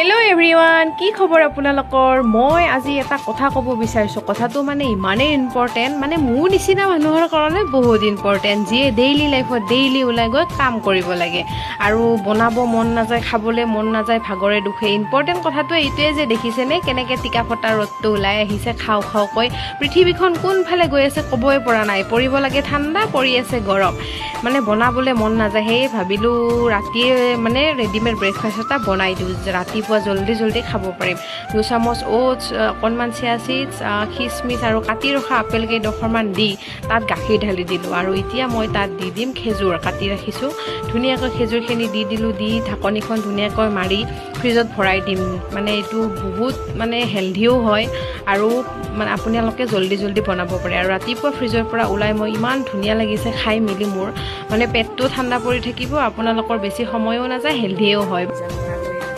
Hello' everyone, কি খবৰ আপোনালোকৰ? মই আজি এটা কথা ক'ব বিচাৰিছোঁ। কথাটো মানে ইমানেই ইম্পৰ্টেণ্ট, মানে মোৰ নিচিনা মানুহৰ কাৰণে বহুত ইম্পৰ্টেণ্ট, যিয়ে ডেইলি লাইফত ডেইলি ওলাই গৈ কাম কৰিব লাগে আৰু বনাব মন নাযায়, খাবলৈ মন নাযায়, ভাগৰে দুখে। ইম্পৰ্টেণ্ট কথাটো এইটোৱে যে দেখিছেনে কেনেকৈ টিকা ফটা ৰ'দটো ওলাই আহিছে খাওঁ খাওঁকৈ। পৃথিৱীখন কোনফালে গৈ আছে ক'বই পৰা নাই। পৰিব লাগে ঠাণ্ডা, পৰি আছে গৰম, মানে বনাবলৈ মন নাযায়। সেয়ে ভাবিলোঁ ৰাতিয়ে মানে ৰেডিমেড ব্ৰেকফাষ্ট এটা বনাই দিওঁ, ৰাতিপুৱা জল্দি খাব পাৰিম। 2 চামুচ অ'টছ, অকণমান চিয়া চিডছ, খিচমিচ আৰু কাটি ৰখা আপেল কেইডোখৰমান দি তাত গাখীৰ ঢালি দিলোঁ। আৰু এতিয়া মই তাত দি দিম খেজুৰ, কাটি ৰাখিছোঁ। ধুনীয়াকৈ খেজুৰখিনি দি দিলোঁ, দি ঢাকনিখন ধুনীয়াকৈ মাৰি ফ্ৰিজত ভৰাই দিম। মানে এইটো বহুত মানে হেল্ডিও হয় আৰু মানে আপোনালোকে জল্দি বনাব পাৰে। আৰু ৰাতিপুৱা ফ্ৰিজৰ পৰা ওলাই মই ইমান ধুনীয়া লাগিছে খাই মেলি, মোৰ মানে পেটটো ঠাণ্ডা পৰি থাকিব, আপোনালোকৰ বেছি সময়ো নাযায়, হেল্ডিও হয়।